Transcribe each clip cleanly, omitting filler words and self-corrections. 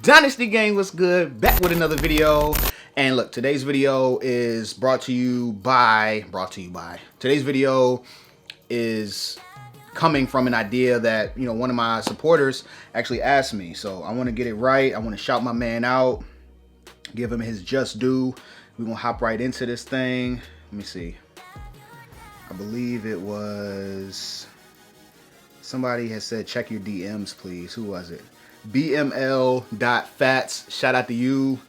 Dynasty gang, what's good? Back with another video. And look, today's video is brought to you by, today's video is coming from an idea that, you know, one of my supporters actually asked me. So I want to get it right. I want to shout my man out, give him his just due. We're going to hop right into this thing. Let me see. I believe it was somebody has said, check your DMs, please. Who was it? BML.Fats. Shout out to you.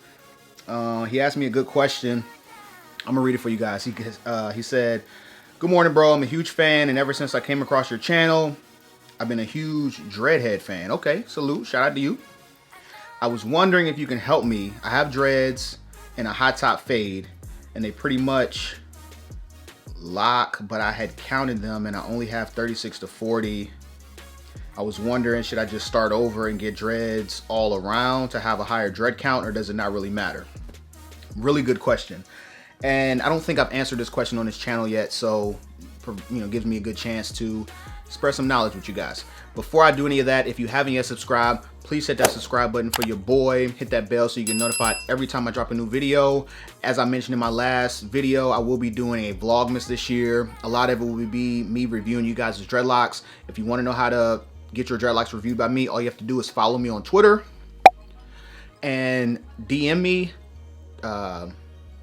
He asked me a good question. I'm gonna read it for you guys. He said, good morning, bro. I'm a huge fan, and ever since I came across your channel, I've been a huge Dreadhead fan. Okay, salute. Shout out to you. I was wondering if you can help me. I have dreads and a high top fade, and they pretty much lock, but I had counted them, and I only have 36 to 40. I was wondering, should I just start over and get dreads all around to have a higher dread count, or does it not really matter? Really good question. And I don't think I've answered this question on this channel yet, so, you know, gives me a good chance to spread some knowledge with you guys. Before I do any of that, if you haven't yet subscribed, please hit that subscribe button for your boy. Hit that bell so you get notified every time I drop a new video. As I mentioned in my last video, I will be doing a Vlogmas this year. A lot of it will be me reviewing you guys' dreadlocks. If you want to know how to get your dreadlocks reviewed by me, all you have to do is follow me on Twitter and DM me.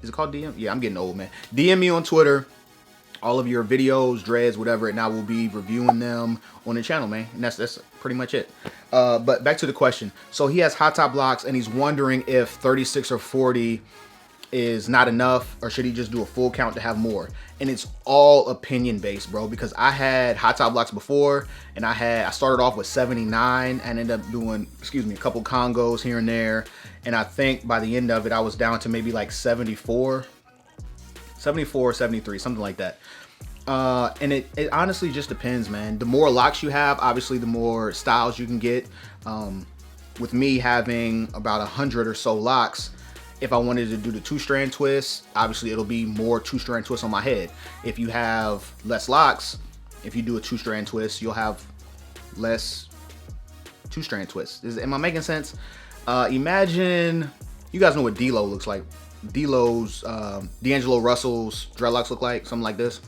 Is it called DM? Yeah, I'm getting old, man. DM me on Twitter all of your videos, dreads, whatever, and I will be reviewing them on the channel, man. And that's pretty much it. But back to the question. So he has hot top blocks, and he's wondering if 36 or 40 is not enough, or should he just do a full count to have more? And it's all opinion based, bro, because I had hot top blocks before, and I started off with 79 and ended up doing, a couple Congos here and there. And I think by the end of it, I was down to maybe like 74, 73, something like that. And it honestly just depends, man. The more locks you have, obviously the more styles you can get. With me having about 100 or so locks, if I wanted to do the 2-strand twist, obviously it'll be more 2-strand twists on my head. If you have less locks, if you do a 2-strand twist, you'll have less 2-strand twists. Am I making sense? Imagine, you guys know what D-Lo looks like. D-Lo's, D'Angelo Russell's dreadlocks look like, something like this.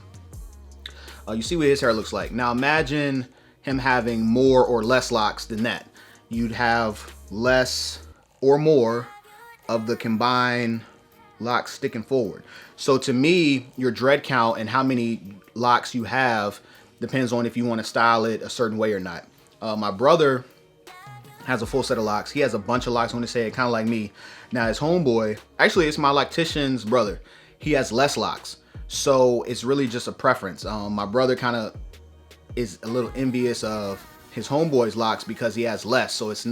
You see what his hair looks like. Now imagine him having more or less locks than that. You'd have less or more of the combined locks sticking forward. So to me, your dread count and how many locks you have depends on if you want to style it a certain way or not. My brother has a full set of locks. He has a bunch of locks on his head, kind of like me. Now his homeboy, actually it's my loctician's brother, he has less locks. So it's really just a preference. My brother kind of is a little envious of his homeboy's locks because he has less. So it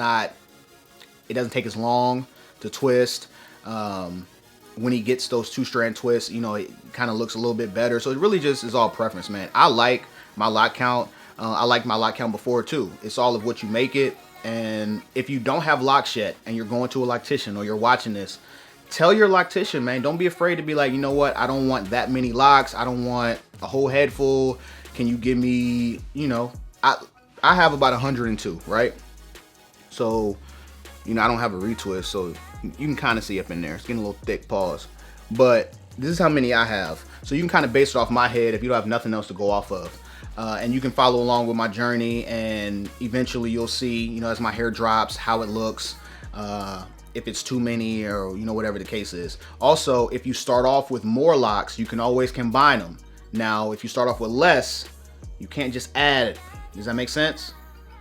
doesn't take as long to twist. When he gets those 2-strand twists, you know, it kind of looks a little bit better. So it really just is all preference, man. I like my lock count. I like my lock count before too. It's all of what you make it. And if you don't have locks yet and you're going to a loctician or you're watching this, tell your loctician, man, don't be afraid to be like, you know what, I don't want that many locks. I don't want a whole head full. Can you give me, you know, I have about 102, right? So, you know, I don't have a retwist, so you can kind of see up in there. It's getting a little thick, pause. But this is how many I have. So you can kind of base it off my head if you don't have nothing else to go off of. And you can follow along with my journey, and eventually you'll see, you know, as my hair drops, how it looks, if it's too many, or, you know, whatever the case is. Also, if you start off with more locks, you can always combine them. Now, if you start off with less, you can't just add it. Does that make sense?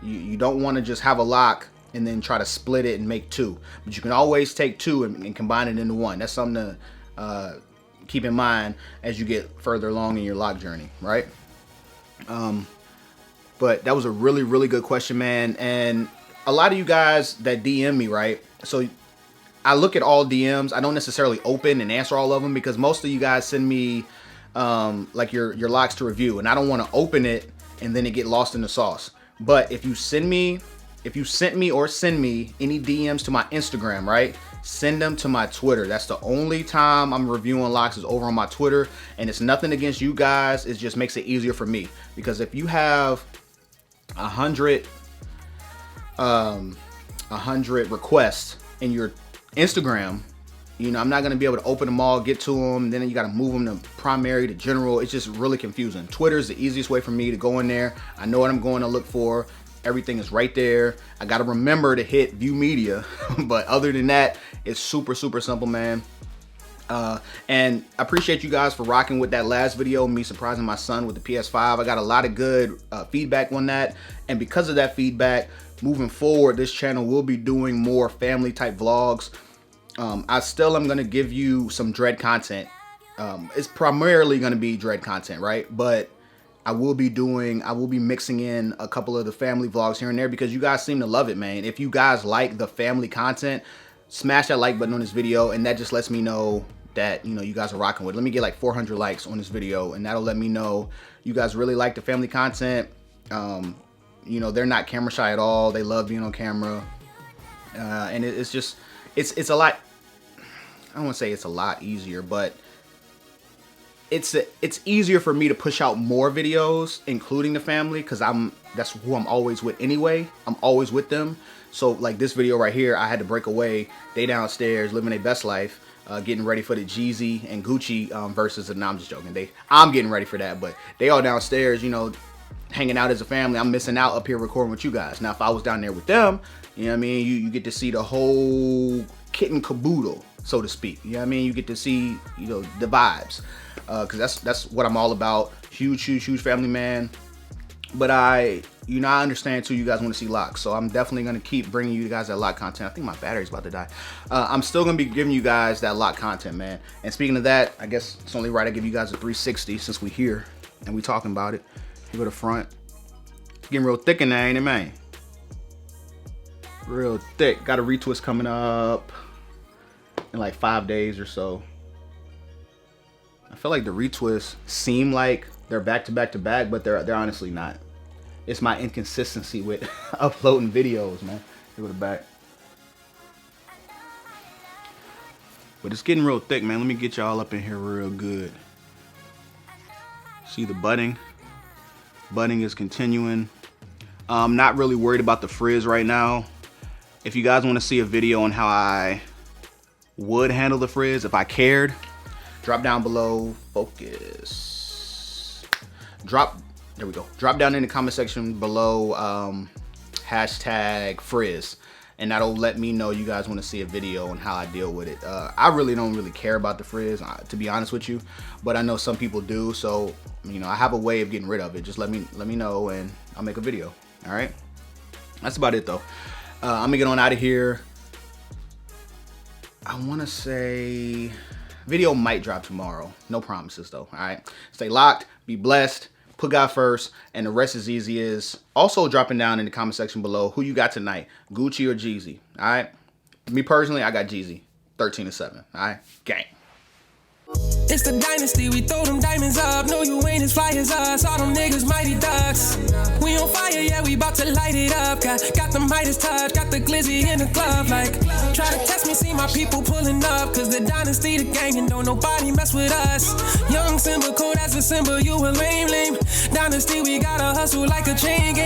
You don't want to just have a lock and then try to split it and make 2. But you can always take 2 and combine it into 1. That's something to keep in mind as you get further along in your lock journey, right? But that was a really, really good question, man. And a lot of you guys that DM me, right? So I look at all DMs. I don't necessarily open and answer all of them because most of you guys send me like your locks to review, and I don't want to open it and then it get lost in the sauce. But if you sent me any DMs to my Instagram, right? Send them to my Twitter. That's the only time I'm reviewing locks is over on my Twitter. And it's nothing against you guys. It just makes it easier for me. Because if you have 100 100 requests in your Instagram, you know, I'm not gonna be able to open them all, get to them, and then you gotta move them to primary to general. It's just really confusing. Twitter is the easiest way for me to go in there. I know what I'm going to look for. Everything is right there. I gotta remember to hit view media, but other than that, it's super simple, man. And I appreciate you guys for rocking with that last video, me surprising my son with the PS5. I got a lot of good feedback on that, and because of that feedback, moving forward, this channel will be doing more family type vlogs. I still am gonna give you some Dread content. It's primarily gonna be Dread content, right? But I will be mixing in a couple of the family vlogs here and there because you guys seem to love it, man. If you guys like the family content, smash that like button on this video, and that just lets me know that, you know, you guys are rocking with it. Let me get like 400 likes on this video, and that'll let me know you guys really like the family content. You know, they're not camera shy at all. They love being on camera, and it's just it's a lot. I don't want to say it's a lot easier, but it's easier for me to push out more videos, including the family, because that's who I'm always with anyway. I'm always with them. So like this video right here, I had to break away. They downstairs living their best life, getting ready for the Jeezy and Gucci versus. No, I'm just joking. I'm getting ready for that, but they all downstairs, you know, hanging out as a family. I'm missing out up here recording with you guys. Now, if I was down there with them, you know what I mean, you get to see the whole kit and caboodle, so to speak. You know what I mean? You get to see, you know, the vibes, because that's what I'm all about. Huge family man. But I understand too, you guys want to see locks, so I'm definitely going to keep bringing you guys that lock content. I think my battery's about to die. I'm still going to be giving you guys that lock content, man. And speaking of that, I guess it's only right I give you guys a 360 since we here and we talking about it. Here go the front. It's getting real thick in there, ain't it, man? Real thick. Got a retwist coming up in like 5 days or so. I feel like the retwists seem like they're back to back to back, but they're honestly not. It's my inconsistency with uploading videos, man. Here go the back. But it's getting real thick, man. Let me get y'all up in here real good. See the budding? Budding is continuing. I'm not really worried about the frizz right now. If you guys want to see a video on how I would handle the frizz if I cared, drop down below. Focus. There we go. Drop down in the comment section below hashtag frizz, and that'll let me know you guys want to see a video on how I deal with it. I really don't really care about the frizz, to be honest with you, but I know some people do, so you know, I have a way of getting rid of it. Just let me know and I'll make a video. All right, that's about it though. I'm gonna get on out of here. I want to say video might drop tomorrow. No promises though. All right, stay locked, be blessed, put God first, and the rest is easy. Is also dropping down in the comment section below who you got tonight, Gucci or Jeezy. All right, me personally, I got Jeezy, 13-7. All right, gang. It's the dynasty, we throw them diamonds up. No, you ain't as fly as us. All them niggas mighty ducks. We on fire, yeah, we about to light it up. Got the Midas touch, got the glizzy in the glove. Like, try to test me, see my people pulling up. Cause the dynasty, the gang, and don't nobody mess with us. Young Simba, cold as a Simba, you a lame. Dynasty, we gotta hustle like a chain gang.